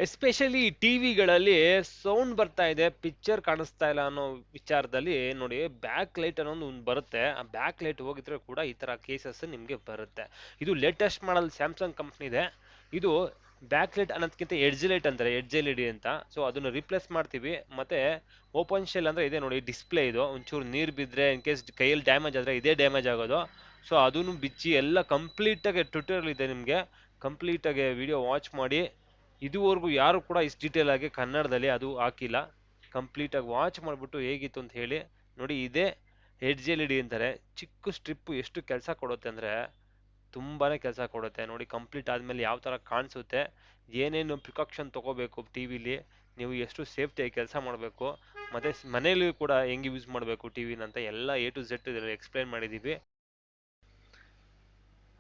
Especially ಟಿವಿಗಳಲ್ಲಿ sound ಬರ್ತಾ ಇದೆ, picture ಕಾಣಿಸ್ತಾ ಇಲ್ಲ ಅನ್ನೋ ವಿಚಾರದಲ್ಲಿ ನೋಡಿ, ಬ್ಯಾಕ್ ಲೈಟ್ ಅನ್ನೋದು ಒಂದು ಬರುತ್ತೆ. ಆ ಬ್ಯಾಕ್ ಲೈಟ್ ಹೋಗಿದ್ರೆ ಕೂಡ ಈ ತರ ಕೇಸಸ್ ನಿಮಗೆ ಬರುತ್ತೆ. ಇದು ಲೇಟೆಸ್ಟ್ ಮಾಡಲ್ ಸ್ಯಾಮ್ಸಂಗ್ ಕಂಪ್ನಿದೆ. ಇದು ಬ್ಯಾಕ್ ಲೈಟ್ ಅನ್ನೋದಕ್ಕಿಂತ ಎಡ್ಜ್ ಲೈಟ್ ಅಂತಾರೆ, ಎಡ್ಜ್ ಎಲ್ ಇ ಡಿ ಅಂತ. ಸೊ ಅದನ್ನು ರಿಪ್ಲೇಸ್ ಮಾಡ್ತೀವಿ. ಮತ್ತೆ ಓಪನ್ ಶೆಲ್ ಅಂದ್ರೆ ಇದೆ ನೋಡಿ, ಡಿಸ್ಪ್ಲೇ. ಇದು ಒಂಚೂರು ನೀರು ಬಿದ್ದರೆ ಇನ್ ಕೇಸ್ ಕೈಯಲ್ಲಿ ಡ್ಯಾಮೇಜ್ ಆದರೆ ಇದೇ ಡ್ಯಾಮೇಜ್ ಆಗೋದು. ಸೊ ಅದನ್ನು ಬಿಚ್ಚಿ ಎಲ್ಲ ಕಂಪ್ಲೀಟಾಗಿ ಟ್ಯುಟೋರಿಯಲ್ ಇದೆ ನಿಮಗೆ, ಕಂಪ್ಲೀಟಾಗಿ ವಿಡಿಯೋ ವಾಚ್ ಮಾಡಿ. ಇದುವರೆಗೂ ಯಾರು ಕೂಡ ಇಷ್ಟು ಡೀಟೇಲ್ ಆಗಿ ಕನ್ನಡದಲ್ಲಿ ಅದು ಹಾಕಿಲ್ಲ. ಕಂಪ್ಲೀಟಾಗಿ ವಾಚ್ ಮಾಡಿಬಿಟ್ಟು ಹೇಗಿತ್ತು ಅಂತ ಹೇಳಿ ನೋಡಿ. ಇದೇ ಎಡ್ಜ್ ಎಲ್ ಇ ಡಿ ಅಂತಾರೆ. ಚಿಕ್ಕ ಸ್ಟ್ರಿಪ್ ಎಷ್ಟು ಕೆಲಸ ಕೊಡುತ್ತೆ ಅಂದರೆ ತುಂಬಾನೇ ಕೆಲಸ ಕೊಡುತ್ತೆ ನೋಡಿ. ಕಂಪ್ಲೀಟ್ ಆದಮೇಲೆ ಯಾವ ಥರ ಕಾಣಿಸುತ್ತೆ, ಏನೇನು ಪ್ರಿಕಾಕ್ಷನ್ ತೊಗೋಬೇಕು ಟಿ ವಿಲಿ, ನೀವು ಎಷ್ಟು ಸೇಫ್ಟಿಯಾಗಿ ಕೆಲಸ ಮಾಡಬೇಕು, ಮತ್ತು ಮನೇಲಿ ಕೂಡ ಹೆಂಗೆ ಯೂಸ್ ಮಾಡಬೇಕು ಟಿ ವಿನ ಅಂತ ಎಲ್ಲ ಎ ಟು ಝೆಡ್ ಇದರಲ್ಲಿ ಎಕ್ಸ್ಪ್ಲೈನ್ ಮಾಡಿದ್ದೀವಿ.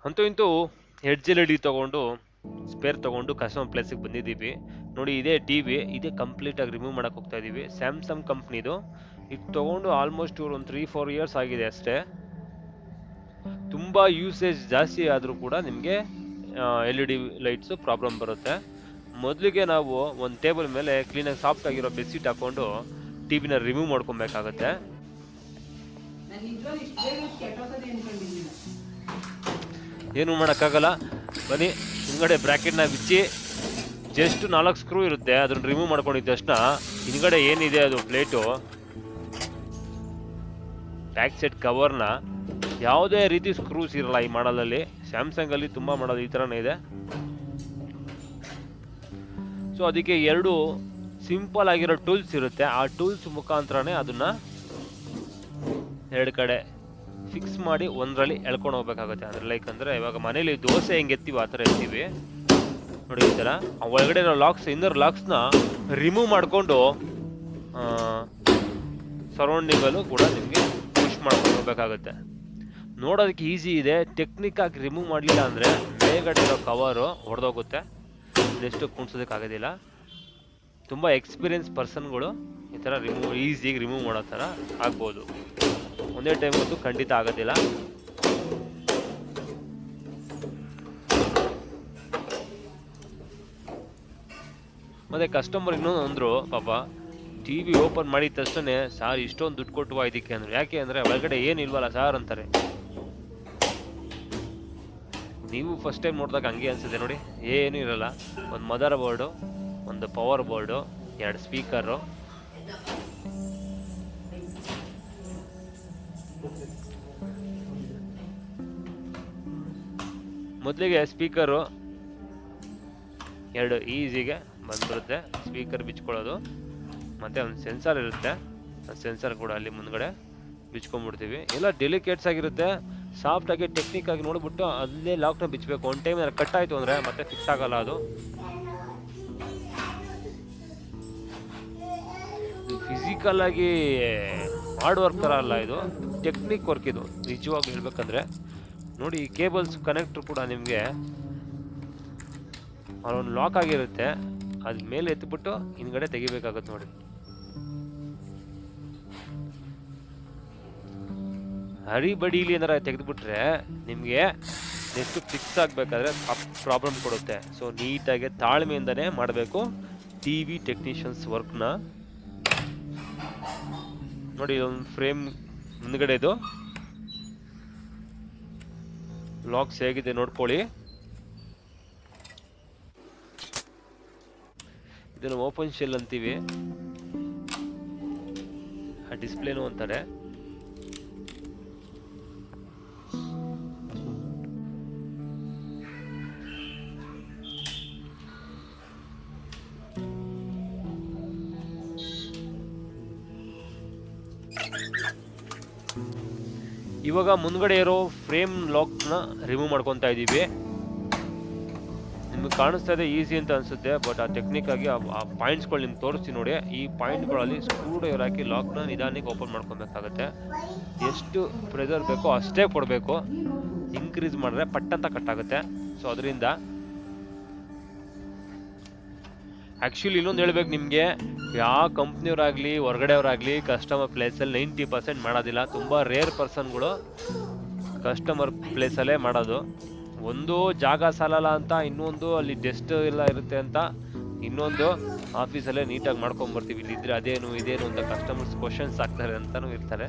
ಅಂತೂ ಇಂತೂ ಎಡ್ಜ್ ಎಲ್ ಇ ಡಿ ತೊಗೊಂಡು ಸ್ಪೇರ್ ತೊಗೊಂಡು ಕಸ್ಟಮರ್ ಪ್ಲೇಸಿಗೆ ಬಂದಿದ್ದೀವಿ ನೋಡಿ. ಇದೇ ಟಿ ವಿ, ಇದೇ ಕಂಪ್ಲೀಟಾಗಿ ರಿಮೂವ್ ಮಾಡೋಕೆ ಹೋಗ್ತಾ ಇದ್ದೀವಿ. ಸ್ಯಾಮ್ಸಂಗ್ ಕಂಪ್ನಿದು. ಇದು ತೊಗೊಂಡು ಆಲ್ಮೋಸ್ಟ್ ಒಂದು 3-4 ಇಯರ್ಸ್ ಆಗಿದೆ ಅಷ್ಟೇ. ತುಂಬ ಯೂಸೇಜ್ ಜಾಸ್ತಿ ಆದರೂ ಕೂಡ ನಿಮಗೆ L E D lights problem ಬರುತ್ತೆ. ಮೊದಲಿಗೆ ನಾವು ಒಂದು ಟೇಬಲ್ ಮೇಲೆ ಕ್ಲೀನಾಗಿ ಸಾಫ್ಟ್ ಆಗಿರೋ ಬೆಡ್ಶೀಟ್ ಹಾಕ್ಕೊಂಡು ಟಿ ವಿನ ರಿಮೂವ್ ಮಾಡ್ಕೊಬೇಕಾಗತ್ತೆ. ಏನು ಮಾಡೋಕ್ಕಾಗಲ್ಲ. ಬನ್ನಿ, ಹಿಂದ್ಗಡೆ ಬ್ರ್ಯಾಕೆಟ್ನ ಬಿಚ್ಚಿ ಜಸ್ಟ್ 4 ಸ್ಕ್ರೂ ಇರುತ್ತೆ, ಅದನ್ನು ರಿಮೂವ್ ಮಾಡ್ಕೊಂಡಿದ್ದ ತಕ್ಷಣ ಹಿಂದ್ಗಡೆ ಏನಿದೆ ಅದು ಪ್ಲೇಟು, ಬ್ಯಾಕ್ ಸೈಡ್ ಕವರ್ನ ಯಾವುದೇ ರೀತಿ ಸ್ಕ್ರೂಸ್ ಇರಲ್ಲ ಈ ಮಾಡಲಲ್ಲಿ. ಸ್ಯಾಮ್ಸಂಗಲ್ಲಿ ತುಂಬ ಮಾಡೋದು ಈ ಥರನೇ ಇದೆ. ಸೊ ಅದಕ್ಕೆ 2 ಸಿಂಪಲ್ ಆಗಿರೋ ಟೂಲ್ಸ್ ಇರುತ್ತೆ. ಆ ಟೂಲ್ಸ್ ಮುಖಾಂತರನೇ ಅದನ್ನ 2 ಕಡೆ ಫಿಕ್ಸ್ ಮಾಡಿ ಒಂದರಲ್ಲಿ ಎಳ್ಕೊಂಡು ಹೋಗ್ಬೇಕಾಗುತ್ತೆ. ಅಂದ್ರೆ ಲೈಕ್ ಅಂದರೆ ಇವಾಗ ಮನೇಲಿ ದೋಸೆ ಹೆಂಗೆ ಎತ್ತೀವಿ ಆ ಥರ ಎತ್ತೀವಿ ನೋಡಿ. ಈ ಥರ ಒಳಗಡೆ ಇರೋ ಲಾಕ್ಸ್, ಇನ್ನರ್ ಲಾಕ್ಸ್ನ ರಿಮೂವ್ ಮಾಡಿಕೊಂಡು ಸರೌಂಡಿಂಗಲ್ಲೂ ಕೂಡ ನಿಮಗೆ ಪುಷ್ ಮಾಡ್ಕೊಂಡು ಹೋಗ್ಬೇಕಾಗುತ್ತೆ. ನೋಡೋದಕ್ಕೆ ಈಸಿ ಇದೆ, ಟೆಕ್ನಿಕ್ಕಾಗಿ ರಿಮೂವ್ ಮಾಡಲಿಲ್ಲ ಅಂದರೆ ಮೇಲ್ಗಡೆ ಇರೋ ಕವರು ಹೊಡೆದೋಗುತ್ತೆ, ನೆಕ್ಸ್ಟು ಕುಣಿಸೋದಕ್ಕಾಗೋದಿಲ್ಲ. ತುಂಬ ಎಕ್ಸ್ಪೀರಿಯನ್ಸ್ ಪರ್ಸನ್ಗಳು ಈ ಥರ ಈಸಿಯಾಗಿ ರಿಮೂವ್ ಮಾಡೋ ಥರ ಆಗ್ಬೋದು. ಒಂದೇ ಟೈಮ್ ಅಂತೂ ಖಂಡಿತ ಆಗೋದಿಲ್ಲ. ಮತ್ತು ಕಸ್ಟಮರ್ ಇನ್ನೊಂದು ಅಂದರು, ಪಾಪ ಟಿ ವಿ ಓಪನ್ ಮಾಡಿದ ತಕ್ಷಣ ಸಾರ್ ಇಷ್ಟೊಂದು ದುಡ್ಡು ಕೊಟ್ಟುವ ಇದಕ್ಕೆ ಅಂದರು. ಯಾಕೆ ಅಂದರೆ ಒಳಗಡೆ ಏನಿಲ್ವಲ್ಲ ಸಾರ್ ಅಂತಾರೆ. ನೀವು ಫಸ್ಟ್ ಟೈಮ್ ನೋಡಿದಾಗ ಹಂಗೆ ಅನಿಸುತ್ತೆ ನೋಡಿ. ಏನೂ ಇರಲ್ಲ. ಒಂದು ಮದರ್ ಬೋರ್ಡು, ಒಂದು ಪವರ್ ಬೋರ್ಡು, 2 ಸ್ಪೀಕರು, ಮೊದಲಿಗೆ ಸ್ಪೀಕರು 2 ಈಸಿಗೆ ಬಂದ್ಬಿಡುತ್ತೆ. ಸ್ಪೀಕರ್ ಬಿಚ್ಕೊಳ್ಳೋದು, ಮತ್ತು ಒಂದು ಸೆನ್ಸರ್ ಇರುತ್ತೆ. ಸೆನ್ಸರ್ ಕೂಡ ಅಲ್ಲಿ ಮುಂದ್ಗಡೆ ಬಿಚ್ಕೊಂಡ್ಬಿಡ್ತೀವಿ. ಎಲ್ಲ ಡೆಲಿಕೇಟ್ಸ್ ಆಗಿರುತ್ತೆ, ಸಾಫ್ಟಾಗಿ ಟೆಕ್ನಿಕ್ಕಾಗಿ ನೋಡ್ಬಿಟ್ಟು ಅಲ್ಲೇ ಲಾಕ್ನ ಬಿಚ್ಚಬೇಕು. ಒಂದು ಟೈಮ್ ಕಟ್ ಆಯಿತು ಅಂದರೆ ಮತ್ತೆ ಫಿಕ್ಸ್ ಆಗಲ್ಲ. ಅದು ಫಿಸಿಕಲ್ ಆಗಿ ಹಾರ್ಡ್ ವರ್ಕ್ ಥರ ಅಲ್ಲ, ಇದು ಟೆಕ್ನಿಕ್ ವರ್ಕ್. ಇದು ನಿಜವಾಗಿ ಹೇಳ್ಬೇಕಂದ್ರೆ ನೋಡಿ, ಈ ಕೇಬಲ್ಸ್ ಕನೆಕ್ಟ್ರ್ ಕೂಡ ನಿಮಗೆ ಅಲ್ಲೊಂದು ಲಾಕ್ ಆಗಿರುತ್ತೆ, ಅದ್ರ ಮೇಲೆ ಎತ್ಬಿಟ್ಟು ಹಿಂದ್ಗಡೆ ತೆಗಿಬೇಕಾಗತ್ತೆ ನೋಡಿ. ಹರಿಬಡಿಲಿ ಏನಾರ ತೆಗೆದುಬಿಟ್ರೆ ನಿಮಗೆ ನೆಕ್ಸ್ಟ್ ಫಿಕ್ಸ್ ಆಗಬೇಕಾದ್ರೆ ಪ್ರಾಬ್ಲಮ್ ಕೊಡುತ್ತೆ. ಸೊ ನೀಟಾಗಿ ತಾಳ್ಮೆಯಿಂದನೇ ಮಾಡಬೇಕು ಟಿ ವಿ ಟೆಕ್ನಿಷಿಯನ್ಸ್ ವರ್ಕ್ನ. ನೋಡಿ, ಒಂದು ಫ್ರೇಮ್ ಮುಂದ್ಗಡೆದು ಲಾಕ್ಸ್ ಹೇಗಿದೆ ನೋಡ್ಕೊಳ್ಳಿ. ಇದನ್ನು ಓಪನ್ ಶೆಲ್ ಅಂತೀವಿ, ಆ ಡಿಸ್ಪ್ಲೇನು ಅಂತಾರೆ. ಇವಾಗ ಮುಂದ್ಗಡೆ ಇರೋ ಫ್ರೇಮ್ ಲಾಕ್ನ ರಿಮೂವ್ ಮಾಡ್ಕೊತಾ ಇದ್ದೀವಿ. ನಿಮ್ಗೆ ಕಾಣಿಸ್ತಾ ಇದೆ ಈಸಿ ಅಂತ ಅನ್ಸುತ್ತೆ, ಬಟ್ ಆ ಟೆಕ್ನಿಕ್ ಆಗಿ ಆ ಪಾಯಿಂಟ್ಸ್ಗಳು ನಿಮ್ಗೆ ತೋರಿಸ್ತೀನಿ ನೋಡಿ. ಈ ಪಾಯಿಂಟ್ಗಳಲ್ಲಿ ಸ್ಕ್ರೂ ಡ್ರೈವರ್ ಹಾಕಿ ಲಾಕ್ನ ನಿಧಾನಕ್ಕೆ ಓಪನ್ ಮಾಡ್ಕೊಬೇಕಾಗತ್ತೆ. ಎಷ್ಟು ಪ್ರೆಷರ್ ಬೇಕೋ ಅಷ್ಟೇ ಕೊಡಬೇಕು. ಇನ್ಕ್ರೀಸ್ ಮಾಡಿದ್ರೆ ಪಟ್ಟಂತ ಕಟ್ಟಾಗುತ್ತೆ. ಸೊ ಅದರಿಂದ ಆ್ಯಕ್ಚುಲಿ ಇನ್ನೊಂದು ಹೇಳ್ಬೇಕು ನಿಮಗೆ, ಯಾವ ಕಂಪ್ನಿಯವರಾಗಲಿ ಹೊರಗಡೆಯವರಾಗಲಿ ಕಸ್ಟಮರ್ ಪ್ಲೇಸಲ್ಲಿ 90% ಮಾಡೋದಿಲ್ಲ. ತುಂಬ ರೇರ್ ಪರ್ಸನ್ಗಳು ಕಸ್ಟಮರ್ ಪ್ಲೇಸಲ್ಲೇ ಮಾಡೋದು. ಒಂದು ಜಾಗ ಸಾಲಲ್ಲ ಅಂತ, ಇನ್ನೊಂದು ಅಲ್ಲಿ ಡೆಸ್ಟ್ ಎಲ್ಲ ಇರುತ್ತೆ ಅಂತ ಇನ್ನೊಂದು ಆಫೀಸಲ್ಲೇ ನೀಟಾಗಿ ಮಾಡ್ಕೊಂಬರ್ತೀವಿ, ಇಲ್ಲಿದ್ರೆ ಅದೇನು ಇದೇನು ಅಂತ ಕಸ್ಟಮರ್ಸ್ ಕ್ವಶನ್ಸ್ ಆಗ್ತಾರೆ ಅಂತಾನು ಇರ್ತಾರೆ.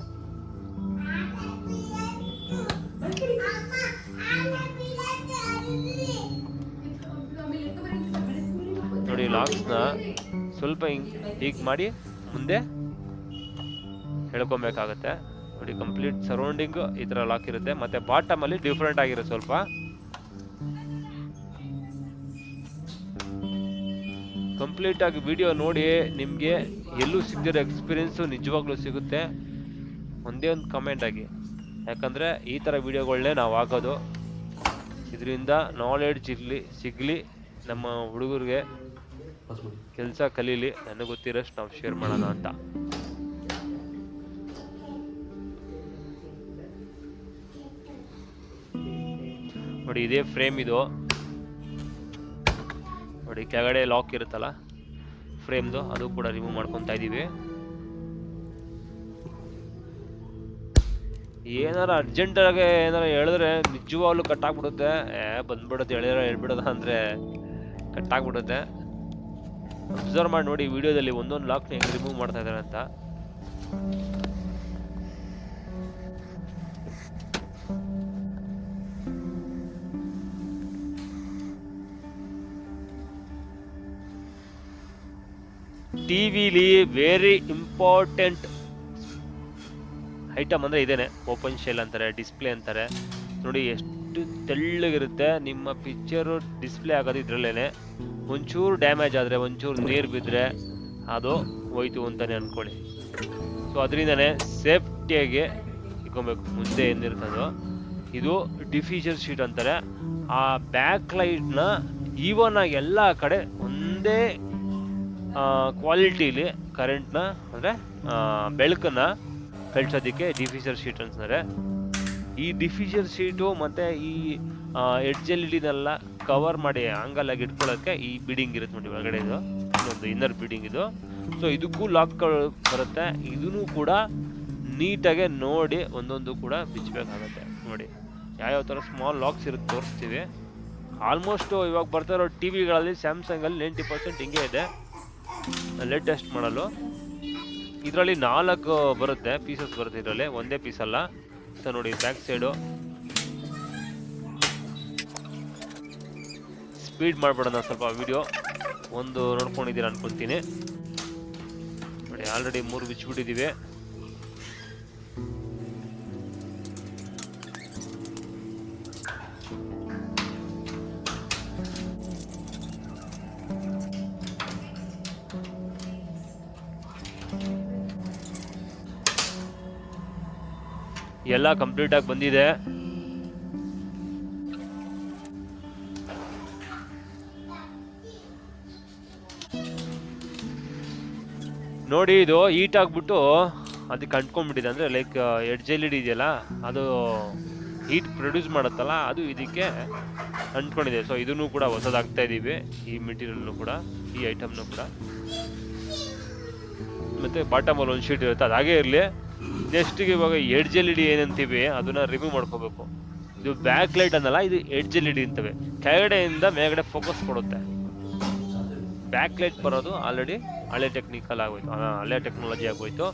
ನೋಡಿ ಲಾಕ್ಸ್ನ ಸ್ವಲ್ಪ ಹೀಗೆ ಮಾಡಿ ಮುಂದೆ ಹೇಳ್ಕೊಬೇಕಾಗತ್ತೆ. ನೋಡಿ ಕಂಪ್ಲೀಟ್ ಸರೌಂಡಿಂಗ್ ಈ ತರ ಲಾಕ್ ಇರುತ್ತೆ. ಮತ್ತೆ ಬಾಟಮ್ ಅಲ್ಲಿ ಡಿಫ್ರೆಂಟ್ ಆಗಿರುತ್ತೆ ಸ್ವಲ್ಪ. ಕಂಪ್ಲೀಟ್ ಆಗಿ ವಿಡಿಯೋ ನೋಡಿ, ನಿಮ್ಗೆ ಎಲ್ಲೂ ಸಿಗದಿರೋ ಎಕ್ಸ್ಪೀರಿಯನ್ಸ್ ನಿಜವಾಗ್ಲೂ ಸಿಗುತ್ತೆ. ಒಂದೇ ಒಂದು ಕಮೆಂಟ್ ಆಗಿ, ಯಾಕಂದ್ರೆ ಈ ತರ ವಿಡಿಯೋಗಳನ್ನೇ ನಾವು ಹಾಕೋದು. ಇದರಿಂದ ನಾಲೆಡ್ಜ್ ಸಿಗ್ಲಿ, ನಮ್ಮ ಹುಡುಗರಿಗೆ ಕೆಲಸ ಕಲೀಲಿ, ನನಗೆ ಗೊತ್ತಿರೋಷ್ಟು ನಾವು ಶೇರ್ ಮಾಡೋಣ ಅಂತ. ನೋಡಿ ಇದೇ ಫ್ರೇಮ್ ಇದು. ನೋಡಿ ಕೆಳಗಡೆ ಲಾಕ್ ಇರುತ್ತಲ್ಲ ಫ್ರೇಮ್ದು, ಅದು ಕೂಡ ರಿಮೂವ್ ಮಾಡ್ಕೊತಾ ಇದೀವಿ. ಏನಾರ ಅರ್ಜೆಂಟ್ ಆಗಿ ಏನಾರ ಹೇಳಿದ್ರೆ ನಿಜವಾಗ್ಲೂ ಕಟ್ ಆಗ್ಬಿಡುತ್ತೆ. ಬಂದ್ಬಿಡುತ್ತೆ, ಹೇಳ್ಬಿಡೋದ ಅಂದ್ರೆ ಕಟ್ ಆಗ್ಬಿಡುತ್ತೆ. ಅಬ್ಸರ್ವ್ ಮಾಡಿ ನೋಡಿ ವಿಡಿಯೋದಲ್ಲಿ ಒಂದೊಂದು ಲಾಕ್ನ ಹೆಂಗ್ ರಿಮೂವ್ ಮಾಡ್ತಾ ಇದಾರೆ ಅಂತ. ಟಿವಿಲಿ ವೆರಿ ಇಂಪಾರ್ಟೆಂಟ್ ಐಟಮ್ ಅಂದ್ರೆ ಇದೇನೆ, ಓಪನ್ ಶೆಲ್ ಅಂತಾರೆ, ಡಿಸ್ಪ್ಲೇ ಅಂತಾರೆ. ನೋಡಿ ಎಷ್ಟು ತೆಳ್ಳಗಿರುತ್ತೆ. ನಿಮ್ಮ ಪಿಕ್ಚರು ಡಿಸ್ಪ್ಲೇ ಆಗೋದು ಇದ್ರಲ್ಲೇನೆ. ಒಂಚೂರು ಡ್ಯಾಮೇಜ್ ಆದ್ರೆ, ಒಂಚೂರು ನೀರು ಬಿದ್ದರೆ ಅದು ಹೋಯ್ತು ಅಂತಾನೆ ಅನ್ಕೊಳ್ಳಿ. ಸೊ ಅದರಿಂದನೇ ಸೇಫ್ಟಿಯಾಗಿ ಇಟ್ಕೊಬೇಕು. ಮುಂದೆ ಏನಿರ್ತದೋ ಇದು ಡಿಫ್ಯೂಸರ್ ಶೀಟ್ ಅಂತಾರೆ. ಆ ಬ್ಯಾಕ್ ಲೈಟ್ನ ಈವನ್ ಆಗಿ ಎಲ್ಲ ಕಡೆ ಒಂದೇ ಕ್ವಾಲಿಟಿಲಿ ಕರೆಂಟ್ನ ಅಂದರೆ ಬೆಳಕನ್ನ ಕಳ್ಸೋದಕ್ಕೆ ಡಿಫ್ಯೂಸರ್ ಶೀಟ್ ಅಂತಾರೆ. ಈ ಡಿಫ್ಯೂಸರ್ ಶೀಟು ಮತ್ತು ಈ ಎಡ್ಜ್ ಎಲ್ ಇಡಿನೆಲ್ಲ ಕವರ್ ಮಾಡಿ ಆಂಗಲ್ ಆಗಿ ಇಟ್ಕೊಳ್ಳೋಕ್ಕೆ ಈ ಬಿಡಿಂಗ್ ಇರುತ್ತೆ ನೋಡಿ ಒಳಗಡೆ, ಇದು ಇನ್ನೊಂದು ಇನ್ನರ್ ಬಿಡಿಂಗ್ ಇದು. ಸೊ ಇದಕ್ಕೂ ಲಾಕ್ಗಳು ಬರುತ್ತೆ. ಇದನ್ನು ಕೂಡ ನೀಟಾಗೆ ನೋಡಿ ಒಂದೊಂದು ಕೂಡ ಬಿಚ್ಚಬೇಕಾಗತ್ತೆ. ನೋಡಿ ಯಾವ್ಯಾವ ಥರ ಸ್ಮಾಲ್ ಲಾಕ್ಸ್ ಇರುತ್ತೆ ತೋರಿಸ್ತೀವಿ. ಆಲ್ಮೋಸ್ಟ್ ಇವಾಗ ಬರ್ತಾ ಇರೋ ಟಿ ವಿಗಳಲ್ಲಿ ಸ್ಯಾಮ್ಸಂಗಲ್ಲಿ 90% ಹಿಂಗೆ ಇದೆ, ಲೇಟೆಸ್ಟ್ ಮಾಡಲು. ಇದರಲ್ಲಿ 4 ಬರುತ್ತೆ, ಪೀಸಸ್ ಬರುತ್ತೆ ಇದರಲ್ಲಿ, ಒಂದೇ ಪೀಸ್ ಅಲ್ಲ. ಸೊ ನೋಡಿ ಬ್ಯಾಕ್ ಸೈಡು ಸ್ಪೀಡ್ ಮಾಡ್ಬಿಡೋಣ ಸ್ವಲ್ಪ ವಿಡಿಯೋ, ಒಂದು ನೋಡ್ಕೊಂಡಿದ್ದೀರಾ ಅನ್ಕೊಂತೀನಿ. ನೋಡಿ ಆಲ್ರೆಡಿ 3 ಬಿಚ್ಚಿಬಿಟ್ಟಿದ್ದೀವಿ. ಎಲ್ಲ ಕಂಪ್ಲೀಟ್ ಆಗಿ ಬಂದಿದೆ. ನೋಡಿ ಇದು ಹೀಟ್ ಆಗ್ಬಿಟ್ಟು ಅದಕ್ಕೆ ಅಂಟ್ಕೊಂಡ್ಬಿಟ್ಟಿದೆ, ಅಂದ್ರೆ ಲೈಕ್ ಎಡ್ಜ್ ಎಲ್ ಇಡಿ ಇದೆಯಲ್ಲ ಅದು ಹೀಟ್ ಪ್ರೊಡ್ಯೂಸ್ ಮಾಡುತ್ತಲ್ಲ, ಅದು ಇದಕ್ಕೆ ಅಂಟ್ಕೊಂಡಿದೆ. ಸೊ ಇದನ್ನು ಕೂಡ ಹೊಸದಾಗ್ತಾ ಇದೀವಿ, ಈ ಮೆಟೀರಿಯಲ್ನು ಕೂಡ, ಈ ಐಟಮ್ನು ಕೂಡ. ಮತ್ತೆ ಬಾಟಮ್ ಅಲ್ಲಿ ಒಂದು ಶೀಟ್ ಇರುತ್ತೆ, ಅದು ಹಾಗೆ ಇರಲಿ. ನೆಕ್ಸ್ಟ್ಗೆ ಇವಾಗ ಎಡ್ಜ್ ಎಲ್ ಇಡಿ ಏನಂತೀವಿ ಅದನ್ನ ರಿಮೂವ್ ಮಾಡ್ಕೋಬೇಕು. ಇದು ಬ್ಯಾಕ್ ಲೈಟ್ ಅನ್ನಲ್ಲ, ಇದು ಎಡ್ಜ್ ಎಲ್ ಇಡಿ ಅಂತವೆ. ಕೆಳಗಡೆಯಿಂದ ಮೇಲ್ಗಡೆ ಫೋಕಸ್ ಕೊಡುತ್ತೆ. ಬ್ಯಾಕ್ ಲೈಟ್ ಬರೋದು ಆಲ್ರೆಡಿ ಹಳೆ ಟೆಕ್ನಿಕಲ್ ಆಗೋಯ್ತು, ಹಳೆ ಟೆಕ್ನಾಲಜಿ ಆಗೋಯ್ತು.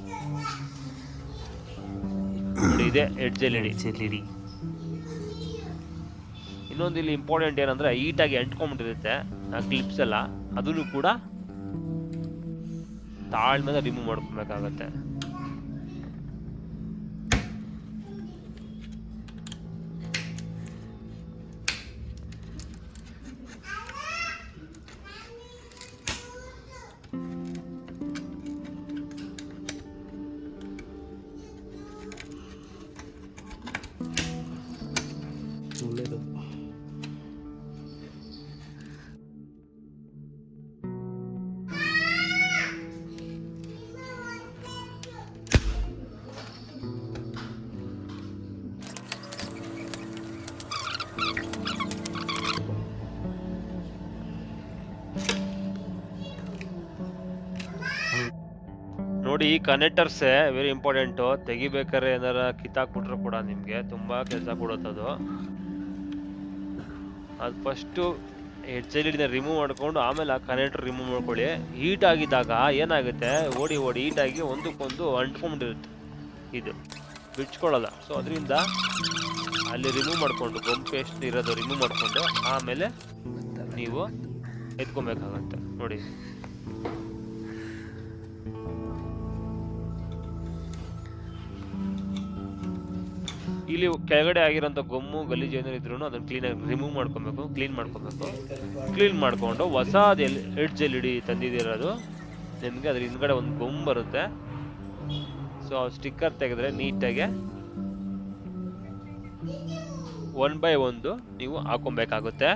ನೋಡಿ ಇದೆ ಎಡ್ಜ್ ಎಲ್ ಇಡಿ. ಇನ್ನೊಂದು ಇಲ್ಲಿ ಇಂಪಾರ್ಟೆಂಟ್ ಏನಂದ್ರೆ ಹೀಟಾಗಿ ಅಂಟ್ಕೊಂಡ್ಬಿಟ್ಟಿರುತ್ತೆ ಆ ಕ್ಲಿಪ್ಸ್ ಎಲ್ಲ, ಅದನ್ನು ಕೂಡ ತಾಳ್ಮೆದ ರಿಮೂವ್ ಮಾಡ್ಕೊಬೇಕಾಗತ್ತೆ. ನೋಡಿ ಈ ಕನೆಕ್ಟರ್ಸ್ ವೆರಿ ಇಂಪಾರ್ಟೆಂಟು. ತೆಗಿಬೇಕಾದ್ರೆ ಏನಾರ ಕಿತ್ತಾಕ್ಬಿಟ್ರು ಕೂಡ ನಿಮಗೆ ತುಂಬಾ ಕೆಲಸ ಕೊಡುತ್ತದು. ಅದು ಫಸ್ಟು ಹೆಡ್ ಎಲ್ ಇಡಿನ ರಿಮೂವ್ ಮಾಡ್ಕೊಂಡು ಆಮೇಲೆ ಆ ಕನೆಕ್ಟರ್ ರಿಮೂವ್ ಮಾಡ್ಕೊಳ್ಳಿ. ಹೀಟ್ ಆಗಿದ್ದಾಗ ಏನಾಗುತ್ತೆ, ಓಡಿ ಹೀಟ್ ಆಗಿ ಒಂದಕ್ಕೊಂದು ಅಂಟ್ಕೊಂಡಿರುತ್ತೆ, ಇದು ಬಿಡ್ಸ್ಕೊಳ್ಳಲ್ಲ. ಸೊ ಅದರಿಂದ ಅಲ್ಲಿ ರಿಮೂವ್ ಮಾಡಿಕೊಂಡು ಗೊಂಪೆ ಎಷ್ಟು ಇರೋದು ರಿಮೂವ್ ಮಾಡಿಕೊಂಡು ಆಮೇಲೆ ನೀವು ಎತ್ಕೊಬೇಕಾಗತ್ತೆ ನೋಡಿ. ಇಲ್ಲಿ ಕೆಳಗಡೆ ಆಗಿರೋಂಥ ಗೊಮ್ಮು ಗಲೀಜು ಏನಾರು ಇದ್ರೂ ಅದನ್ನ ಕ್ಲೀನಾಗಿ ರಿಮೂವ್ ಮಾಡ್ಕೊಬೇಕು, ಕ್ಲೀನ್ ಮಾಡ್ಕೊಂಡು ಹೊಸದು ಹೆಡ್ ಎಲ್ ಇಡಿ ತಂದಿದ್ದೀರೋದು ನಿಮಗೆ ಅದ್ರ ಹಿಂದ್ಗಡೆ ಒಂದು ಗೊಮ್ಮು ಬರುತ್ತೆ. ಸೊ ಸ್ಟಿಕ್ಕರ್ ತೆಗೆದ್ರೆ ನೀಟಾಗಿ 1 by 1 ನೀವು ಹಾಕೊಬೇಕಾಗುತ್ತೆ.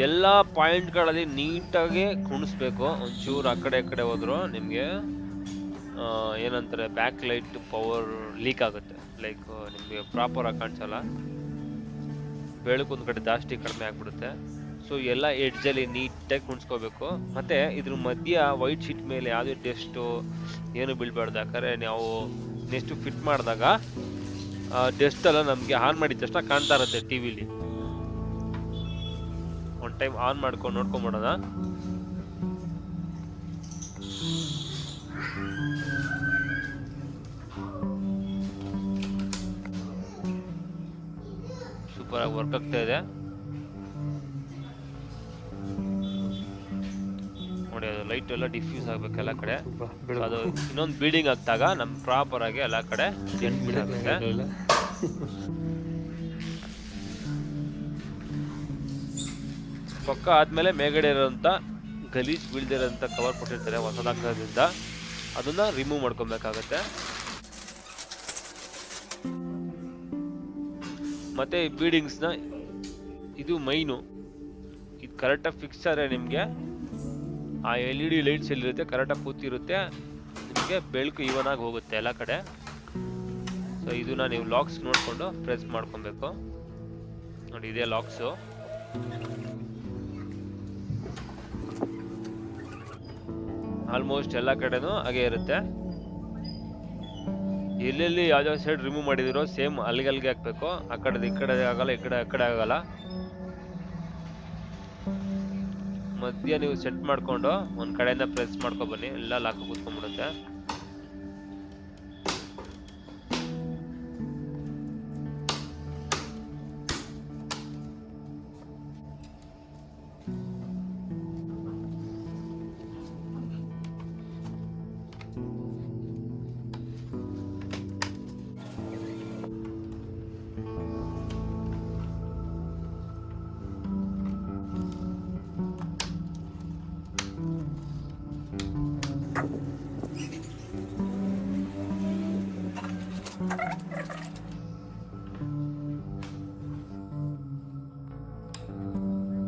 ಎಲ್ಲ ಪಾಯಿಂಟ್ಗಳಲ್ಲಿ ನೀಟಾಗಿ ಕುಣಿಸ್ಬೇಕು. ಒಂಚೂರು ಆ ಕಡೆ ಹೋದ್ರು ನಿಮಗೆ ಏನಂತಾರೆ ಬ್ಯಾಕ್ ಲೈಟ್ ಪವರ್ ಲೀಕ್ ಆಗುತ್ತೆ, ಲೈಕ್ ನಿಮಗೆ ಪ್ರಾಪರ್ ಆಗಿ ಕಾಣಿಸಲ್ಲ, ಬೆಳಕು ಒಂದು ಕಡೆ ಜಾಸ್ತಿ ಕಡಿಮೆ ಆಗ್ಬಿಡುತ್ತೆ. ಸೊ ಎಲ್ಲ ಎಡ್ಜಲ್ಲಿ ನೀಟಾಗಿ ಕುಣಿಸ್ಕೋಬೇಕು. ಮತ್ತೆ ಇದ್ರ ಮಧ್ಯ ವೈಟ್ ಶೀಟ್ ಮೇಲೆ ಯಾವುದೇ ಡಸ್ಟು ಏನು ಬೀಳ್ಬಾರ್ದು. ಯಾಕಂದರೆ ನಾವು ನೆಕ್ಸ್ಟ್ ಫಿಟ್ ಮಾಡಿದಾಗ ಡಸ್ಟ್ ಎಲ್ಲ ನಮಗೆ ಆನ್ ಮಾಡಿದ ತಕ್ಷಣ ಕಾಣ್ತಾ ಇರುತ್ತೆ ಟಿವಿಲಿ. ಒನ್ ಟೈಮ್ ಆನ್ ಮಾಡ್ಕೊಂಡು ನೋಡ್ಕೊಂಬಿಡೋಣ. ಸೂಪರ್ ಆಗಿ ವರ್ಕ್ ಆಗ್ತಾ ಇದೆ ನೋಡಿ. ಅದು ಲೈಟ್ ಎಲ್ಲ ಡಿಫ್ಯೂಸ್ ಆಗ್ಬೇಕು ಎಲ್ಲ ಕಡೆ. ಅದು ಇನ್ನೊಂದು ಬೀಡಿಂಗ್ ಆಗ್ತಾಗ ನಮ್ ಪ್ರಾಪರ್ ಆಗಿ ಎಲ್ಲ ಕಡೆ ಆಗುತ್ತೆ. ಪಕ್ಕ ಆದ್ಮೇಲೆ ಮೇಲ್ಗಡೆ ಇರೋಂಥ ಗಲೀಜ್ ಬೀಳ್ದಿರೋಂಥ ಕವರ್ ಕೊಟ್ಟಿರ್ತಾರೆ ಹೊಸದಾಗ್ತದ್ರಿಂದ, ಅದನ್ನ ರಿಮೂವ್ ಮಾಡ್ಕೊಬೇಕಾಗತ್ತೆ. ಮತ್ತೆ ಈ ಬೀಡಿಂಗ್ಸ್ನ ಇದು ಮೈನು, ಇದು ಕರೆಕ್ಟಾಗಿ ಫಿಕ್ಸ್ ಆದರೆ ನಿಮಗೆ ಆ LED ಲೈಟ್ಸ್ ಎಲ್ಲಿರುತ್ತೆ ಕರೆಕ್ಟಾಗಿ ಕೂತಿರುತ್ತೆ, ನಿಮಗೆ ಬೆಳಕು ಈವನ್ ಆಗಿ ಹೋಗುತ್ತೆ ಎಲ್ಲ ಕಡೆ. ಸೊ ಇದನ್ನ ನೀವು ಲಾಕ್ಸ್ ನೋಡಿಕೊಂಡು ಪ್ರೆಸ್ ಮಾಡ್ಕೊಬೇಕು ನೋಡಿ. ಇದೇ ಲಾಕ್ಸು. ಆಲ್ಮೋಸ್ಟ್ ಎಲ್ಲ ಕಡೆನೂ ಹಾಗೆ ಇರುತ್ತೆ. ಎಲ್ಲೆಲ್ಲಿ ಯಾವ್ಯಾವ ಸೈಡ್ ರಿಮೂವ್ ಮಾಡಿದಿರೋ ಸೇಮ್ ಅಲ್ಲಿಗೆ ಹಾಕ್ಬೇಕು. ಆ ಕಡೆ ಈ ಕಡೆ ಆಗಲ್ಲ, ಈ ಕಡೆ ಆಗಲ್ಲ. ಮಧ್ಯ ನೀವು ಸೆಟ್ ಮಾಡ್ಕೊಂಡು ಒಂದ್ ಕಡೆಯಿಂದ ಪ್ರೆಸ್ ಮಾಡ್ಕೊ ಬನ್ನಿ, ಎಲ್ಲ ಲಾಕ್ ಕೂತ್ಕೊಂಡ್ಬಿಡುತ್ತೆ.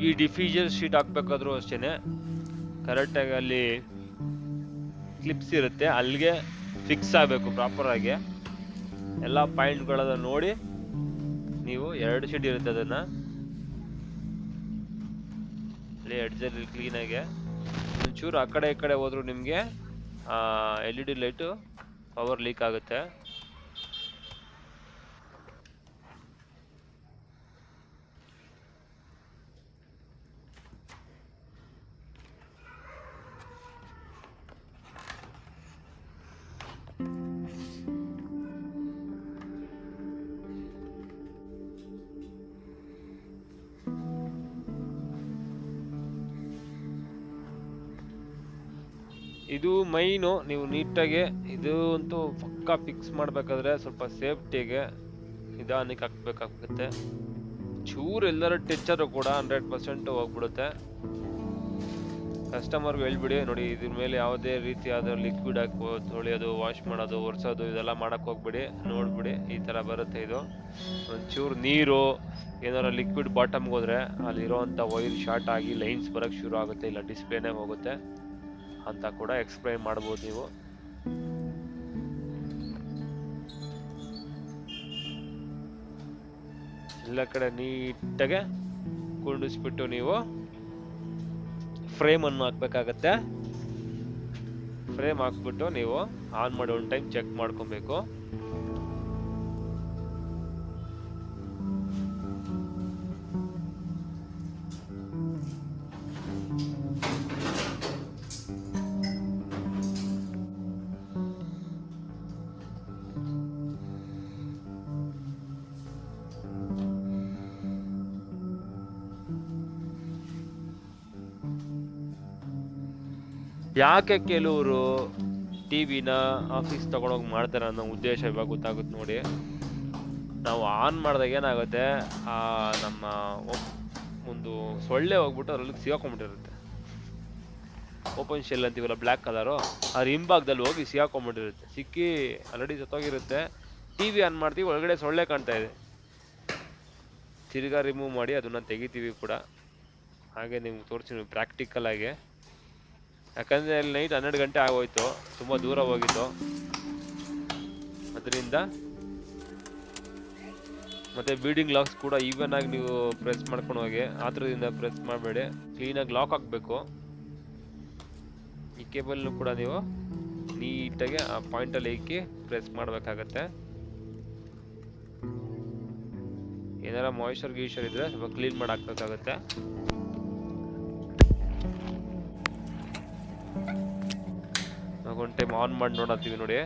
ಈ ಡಿಫ್ಯೂಸರ್ ಶೀಟ್ ಹಾಕ್ಬೇಕಾದ್ರೂ ಅಷ್ಟೇನೆ ಕರೆಕ್ಟಾಗಿ ಅಲ್ಲಿ ಕ್ಲಿಪ್ಸ್ ಇರುತ್ತೆ, ಅಲ್ಲಿಗೆ ಫಿಕ್ಸ್ ಆಗಬೇಕು ಪ್ರಾಪರ್ ಆಗಿ. ಎಲ್ಲ ಪಾಯಿಂಟ್ಗಳನ್ನ ನೋಡಿ ನೀವು 2 ಶೀಟ್ ಇರುತ್ತೆ ಅದನ್ನ ಅಲ್ಲಿ ಎಡ್ಜಲ್ಲಿ ಕ್ಲೀನಾಗಿ ಒಂಚೂರು ಆ ಕಡೆ ಈ ಕಡೆ ಹೋದ್ರು ನಿಮಗೆ LED ಲೈಟು ಪವರ್ ಲೀಕ್ ಆಗುತ್ತೆ. ಇದು ಮೈನು ನೀವು ನೀಟಾಗಿ, ಇದು ಅಂತೂ ಪಕ್ಕ ಫಿಕ್ಸ್ ಮಾಡ್ಬೇಕಾದ್ರೆ ಸ್ವಲ್ಪ ಸೇಫ್ಟಿಗೆ ನಿಧಾನಕ್ಕೆ ಹಾಕ್ಬೇಕಾಗುತ್ತೆ. ಚೂರು ಎಲ್ಲರೂ ಟಚ್ ಆದ್ರೂ ಕೂಡ 100% ಹೋಗ್ಬಿಡುತ್ತೆ. ಕಸ್ಟಮರ್ಗೆ ಹೇಳ್ಬಿಡಿ, ನೋಡಿ ಇದ್ರ ಮೇಲೆ ಯಾವುದೇ ರೀತಿಯಾದ ಲಿಕ್ವಿಡ್ ಹಾಕಿ ತೊಳೆಯೋದು, ವಾಶ್ ಮಾಡೋದು, ಒರೆಸೋದು ಇದೆಲ್ಲ ಮಾಡಕ್ ಹೋಗ್ಬಿಡಿ. ನೋಡ್ಬಿಡಿ ಈ ತರ ಬರುತ್ತೆ ಇದು. ಒಂಚೂರು ನೀರು ಏನಾರ ಲಿಕ್ವಿಡ್ ಬಾಟಮ್ಗೆ ಹೋದ್ರೆ ಅಲ್ಲಿರೋಂಥ ವೈರ್ ಶಾರ್ಟ್ ಆಗಿ ಲೈನ್ಸ್ ಬರಕ್ ಶುರು ಆಗುತ್ತೆ, ಇಲ್ಲ ಡಿಸ್ಪ್ಲೇನೇ ಹೋಗುತ್ತೆ ಅಂತ ಕೂಡ ಎಕ್ಸ್ಪ್ಲೈನ್ ಮಾಡ್ಬೋದು ನೀವು. ಎಲ್ಲ ಕಡೆ ನೀಟಾಗೆ ಕುಂಡಿಸ್ಬಿಟ್ಟು ನೀವು ಫ್ರೇಮ್ ಅನ್ನು ಹಾಕ್ಬೇಕಾಗತ್ತೆ. ಫ್ರೇಮ್ ಹಾಕ್ಬಿಟ್ಟು ನೀವು ಆನ್ ಮಾಡಿ ಒಂದು ಟೈಮ್ ಚೆಕ್ ಮಾಡ್ಕೊಬೇಕು. ಯಾಕೆ ಕೆಲವರು ಟಿವಿನ ಆಫೀಸ್ ತಗೊಂಡೋಗಿ ಮಾಡ್ತಾರೆ ಅನ್ನೋ ಉದ್ದೇಶ ಇವಾಗ ಗೊತ್ತಾಗುತ್ತೆ ನೋಡಿ. ನಾವು ಆನ್ ಮಾಡಿದಾಗ ಏನಾಗುತ್ತೆ, ನಮ್ಮ ಒಂದು ಸೊಳ್ಳೆ ಹೋಗ್ಬಿಟ್ಟು ಅದ್ರಲ್ಲಿ ಸಿಗಾಕೊಂಡ್ಬಿಟ್ಟಿರುತ್ತೆ. ಓಪನ್ ಶೆಲ್ ಅಂತೀವಲ್ಲ ಬ್ಲ್ಯಾಕ್ ಕಲರು, ಅದ್ರ ಹಿಂಭಾಗದಲ್ಲಿ ಹೋಗಿ ಸಿಗಾಕೊಂಡ್ಬಿಟ್ಟಿರುತ್ತೆ. ಸಿಕ್ಕಿ ಆಲ್ರೆಡಿ ಸತ್ತೋಗಿರುತ್ತೆ. ಟಿವಿ ಆನ್ ಮಾಡ್ತೀವಿ, ಒಳಗಡೆ ಸೊಳ್ಳೆ ಕಾಣ್ತಾ ಇದೆ. ತಿರ್ಗಾ ರಿಮೂವ್ ಮಾಡಿ ಅದನ್ನ ತೆಗಿತೀವಿ ಕೂಡ. ಹಾಗೆ ನಿಮ್ಗೆ ತೋರಿಸ್ತೀನಿ ಪ್ರಾಕ್ಟಿಕಲ್ ಆಗಿ. ಯಾಕಂದ್ರೆ ಅಲ್ಲಿ ನೈಟ್ 12 ಗಂಟೆ ಆಗೋಯ್ತು, ತುಂಬಾ ದೂರ ಹೋಗಿತ್ತು. ಅದರಿಂದ ಮತ್ತೆ ಬೀಡಿಂಗ್ ಲಾಕ್ಸ್ ಕೂಡ ಈವನ್ ಆಗಿ ನೀವು ಪ್ರೆಸ್ ಮಾಡ್ಕೊಂಡು ಹೋಗಿ, ಆತರದಿಂದ ಪ್ರೆಸ್ ಮಾಡಬೇಡಿ. ಕ್ಲೀನಾಗಿ ಲಾಕ್ ಹಾಕ್ಬೇಕು. ಈ ಕೇಬಲ್ನು ಕೂಡ ನೀವು ನೀಟಾಗಿ ಆ ಪಾಯಿಂಟಲ್ಲಿ ಇಕ್ಕಿ ಪ್ರೆಸ್ ಮಾಡಬೇಕಾಗತ್ತೆ. ಏನಾರ ಮಾಯಿಶ್ಚರ್ ಗೀಶ್ಚರ್ ಇದ್ರೆ ಸ್ವಲ್ಪ ಕ್ಲೀನ್ ಮಾಡಿ ಹಾಕ್ಬೇಕಾಗತ್ತೆ. ಒಂದು ಟೈಮ್ ಆನ್ ಮಾಡಿ ನೋಡತ್ತೀವಿ ನೋಡಿ.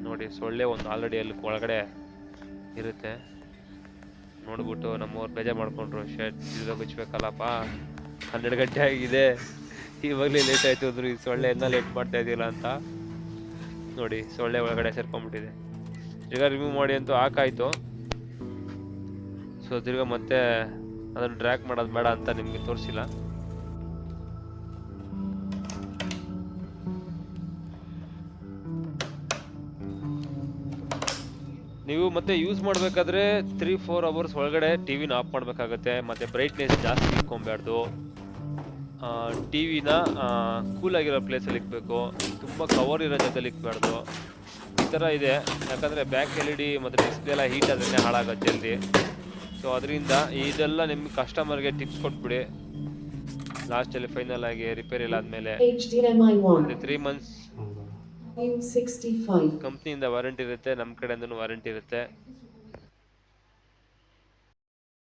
ನೋಡಿ ಸೊಳ್ಳೆ ಒಂದು ಆಲ್ರೆಡಿ ಅಲ್ಲಿ ಒಳಗಡೆ ಇರುತ್ತೆ. ನೋಡ್ಬಿಟ್ಟು ನಮ್ಮವ್ರು ಬೇಜಾರು ಮಾಡ್ಕೊಂಡ್ರು, ಶರ್ಟ್ ಇದ್ರಾಗ ಹಚ್ಬೇಕಲ್ಲಪ್ಪ, 12 ಗಂಟೆ ಆಗಿದೆ, ಇವಾಗಲೇ ಲೇಟ್ ಆಯ್ತು ಅಂದ್ರು, ಈ ಸೊಳ್ಳೆ ಎಲ್ಲ ಲೇಟ್ ಮಾಡ್ತಾ ಇದೆಯಲ್ಲ ಅಂತ. ನೋಡಿ ಸೊಳ್ಳೆ ಒಳಗಡೆ ಸೇರ್ಕೊಂಡ್ಬಿಟ್ಟಿದೆ. ಈಗ ರಿಮೂವ್ ಮಾಡಿ ಅಂತೂ ಹಾಕಾಯ್ತು. ಸೊ ತಿರ್ಗಾ ಮತ್ತೆ ಅದನ್ನು ಡ್ರ್ಯಾಗ್ ಮಾಡೋದು ಬೇಡ ಅಂತ ನಿಮಗೆ ತೋರಿಸಿಲ್ಲ. ನೀವು ಮತ್ತೆ ಯೂಸ್ ಮಾಡಬೇಕಾದ್ರೆ 3-4 ಅವರ್ಸ್ ಒಳಗಡೆ ಟಿವಿನ ಆಫ್ ಮಾಡಬೇಕಾಗತ್ತೆ. ಮತ್ತೆ ಬ್ರೈಟ್ನೆಸ್ ಜಾಸ್ತಿ ಇಟ್ಕೊಬಾರ್ದು. ಟಿವಿನ ಕೂಲ್ ಆಗಿರೋ ಪ್ಲೇಸಲ್ಲಿ ಇಕ್ಬೇಕು, ತುಂಬ ಕವರ್ ಇರೋ ಜಾಗದಲ್ಲಿ ಇಕ್ಬಾರ್ದು. ಈ ಥರ ಇದೆ. ಯಾಕಂದರೆ ಬ್ಯಾಕ್ LED ಮತ್ತು ಡಿಸ್ಪ್ಲೇ ಎಲ್ಲ ಹೀಟ್ ಅದನ್ನೇ ಹಾಳಾಗುತ್ತೆ ಜಲ್ದಿ. ಸೊ ಅದರಿಂದ ಇದೆಲ್ಲ ನಿಮ್ಗೆ ಕಸ್ಟಮರ್ಗೆ ಟಿಪ್ಸ್ ಕೊಟ್ಬಿಡಿ. ಲಾಸ್ಟಲ್ಲಿ ಫೈನಲ್ ಆಗಿ ರಿಪೇರಿ ಇಲ್ಲ ಆದಮೇಲೆ 3 ಮಂತ್ಸ್ ಕಂಪ್ನಿಯಿಂದ ವಾರಂಟಿ ಇರುತ್ತೆ, ನಮ್ಮ ಕಡೆಯಿಂದನೂ ವಾರಂಟಿ ಇರುತ್ತೆ.